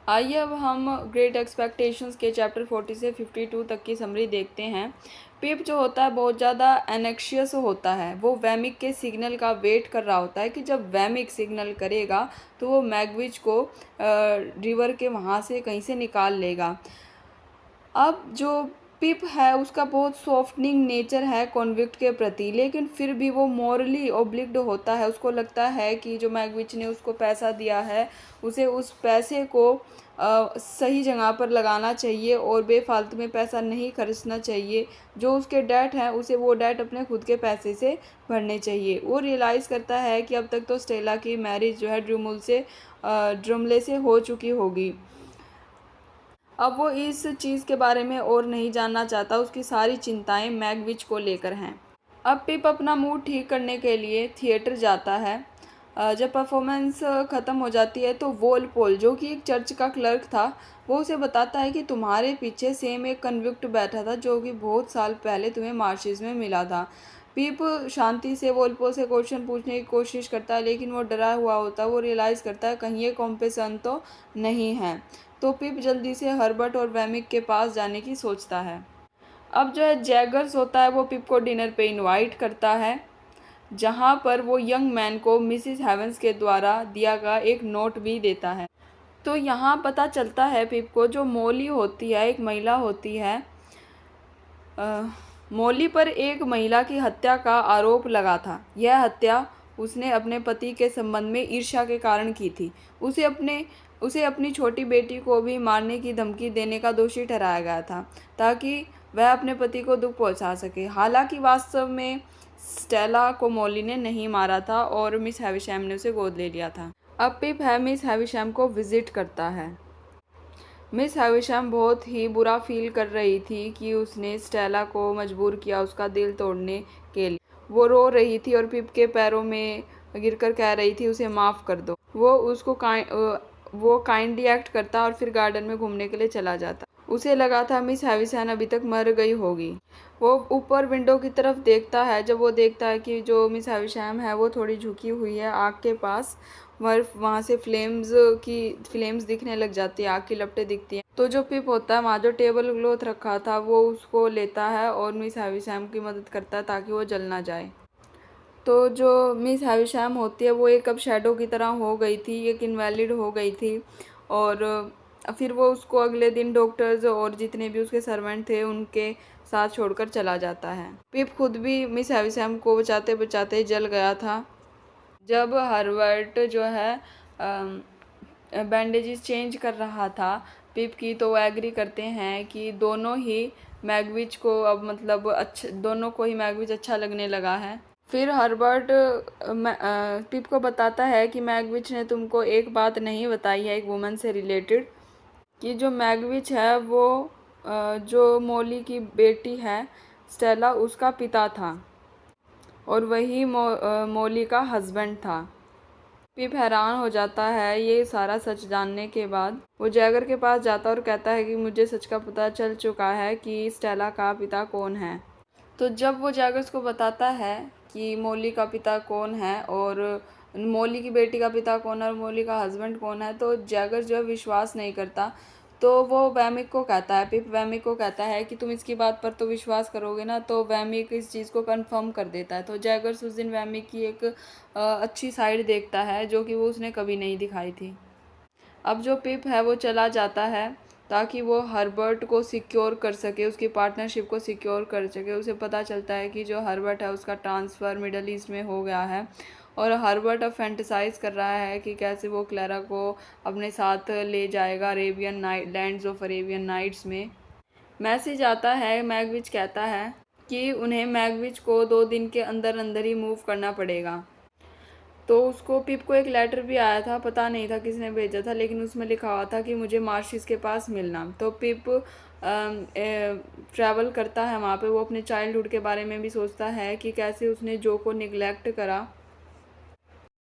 आइए अब हम ग्रेट एक्सपेक्टेशंस के चैप्टर 40 से 52 तक की समरी देखते हैं। पिप जो होता है बहुत ज़्यादा एनेक्शियस होता है। वो वैमिक के सिग्नल का वेट कर रहा होता है कि जब वैमिक सिग्नल करेगा तो वो मैगविच को रिवर के वहाँ से कहीं से निकाल लेगा। अब जो पिप है उसका बहुत सॉफ्टनिंग नेचर है कॉन्विक्ट के प्रति, लेकिन फिर भी वो मॉरली ओब्लिग्ड होता है। उसको लगता है कि जो मैगविच ने उसको पैसा दिया है उसे उस पैसे को सही जगह पर लगाना चाहिए और बेफालतू में पैसा नहीं खर्चना चाहिए। जो उसके डेट हैं उसे वो डेट अपने खुद के पैसे से भरने चाहिए। वो रियलाइज़ करता है कि अब तक तो स्टेला की मैरिज जो है ड्रुमले से हो चुकी होगी। अब वो इस चीज़ के बारे में और नहीं जानना चाहता। उसकी सारी चिंताएं मैगविच को लेकर हैं। अब पिप अपना मूड ठीक करने के लिए थिएटर जाता है। जब परफॉर्मेंस ख़त्म हो जाती है तो वोलपोल जो कि एक चर्च का क्लर्क था वो उसे बताता है कि तुम्हारे पीछे सेम एक कन्विक्ट बैठा था जो कि बहुत साल पहले तुम्हें मार्शेस में मिला था। पिप शांति से वोलपोल से क्वेश्चन पूछने की कोशिश करता है, लेकिन वो डरा हुआ होता है। वो रियलाइज़ करता है कहीं ये कॉम्पेसन तो नहीं है। तो पिप जल्दी से हर्बर्ट और वैमिक के पास जाने की सोचता है। अब जो है जैगर्स होता है वो पिप को डिनर पे इनवाइट करता है, जहाँ पर वो यंग मैन को मिसिस हेवंस के द्वारा दिया गया एक नोट भी देता है। तो यहाँ पता चलता है पिप को जो मोली होती है एक महिला होती है। मोली पर एक महिला की हत्या का आरोप लगा था। यह हत्या उसने अपने पति के संबंध में ईर्ष्या के कारण की थी। उसे अपनी छोटी बेटी को भी मारने की धमकी देने का दोषी ठहराया गया था ताकि वह अपने पति को दुख पहुंचा सके। हालांकि वास्तव में स्टेला को मोली ने नहीं मारा था और मिस हैविशैम ने उसे गोद ले लिया था। अब पिप है मिस हैविशैम को विजिट करता है। मिस हैविशैम बहुत ही बुरा फील कर रही थी कि उसने स्टेला को मजबूर किया उसका दिल तोड़ने के लिए। वो रो रही थी और पिप के पैरों में गिरकर कह रही थी उसे माफ़ कर दो। वो काइंडली एक्ट करता और फिर गार्डन में घूमने के लिए चला जाता। उसे लगा था मिस हैविशैम अभी तक मर गई होगी। वो ऊपर विंडो की तरफ देखता है। जब वो देखता है कि जो मिस हैविशैम है वो थोड़ी झुकी हुई है आग के पास, वहाँ से फ्लेम्स दिखने लग जाती है, आग की लपटें दिखती हैं। तो जो पिप होता है वहाँ जो टेबल क्लॉथ रखा था वो उसको लेता है और मिस हैविशैम की मदद करता है ताकि वो जल ना जाए। तो जो मिस हैविशैम होती है वो एक अब शैडो की तरह हो गई थी, एक इनवैलिड हो गई थी। और फिर वो उसको अगले दिन डॉक्टर्स और जितने भी उसके सर्वेंट थे उनके साथ छोड़कर चला जाता है। पिप खुद भी मिस हैविशैम को बचाते बचाते जल गया था। जब हर्बर्ट जो है बैंडेजेस चेंज कर रहा था पिप की, तो वो एग्री करते हैं कि दोनों को ही मैगविच अच्छा लगने लगा है। फिर हर्बर्ट पिप को बताता है कि मैगविच ने तुमको एक बात नहीं बताई है एक वुमन से रिलेटेड, कि जो मैगविच है वो जो मोली की बेटी है स्टेला उसका पिता था और वही मोली का हस्बैंड था। पिप हैरान हो जाता है ये सारा सच जानने के बाद। वो जैगर के पास जाता और कहता है कि मुझे सच का पता चल चुका है कि स्टेला का पिता कौन है। तो जब वो जैगर्स को बताता है कि मोली का पिता कौन है और मोली की बेटी का पिता कौन है और मोली का हस्बैंड कौन है, तो जैगर्स जो है विश्वास नहीं करता। तो वो वैमिक को कहता है, पिप वैमिक को कहता है कि तुम इसकी बात पर तो विश्वास करोगे ना। तो वैमिक इस चीज़ को कंफर्म कर देता है। तो जैगर्स उस दिन वैमिक की एक अच्छी साइड देखता है जो कि वो उसने कभी नहीं दिखाई थी। अब जो पिप है वो चला जाता है ताकि वो हर्बर्ट को सिक्योर कर सके, उसकी पार्टनरशिप को सिक्योर कर सके। उसे पता चलता है कि जो हर्बर्ट है उसका ट्रांसफ़र मिडल ईस्ट में हो गया है और हर्बर्ट अब फैंटेसाइज कर रहा है कि कैसे वो क्लारा को अपने साथ ले जाएगा लैंड्स ऑफ अरेबियन नाइट्स में। मैसेज आता है, मैगविच कहता है कि उन्हें मैगविच को 2 दिन के अंदर अंदर ही मूव करना पड़ेगा। तो उसको पिप को एक लेटर भी आया था, पता नहीं था किसने भेजा था, लेकिन उसमें लिखा हुआ था कि मुझे मार्शिस के पास मिलना। तो पिप ट्रैवल करता है वहाँ पे। वो अपने चाइल्डहुड के बारे में भी सोचता है कि कैसे उसने जो को निगलेक्ट करा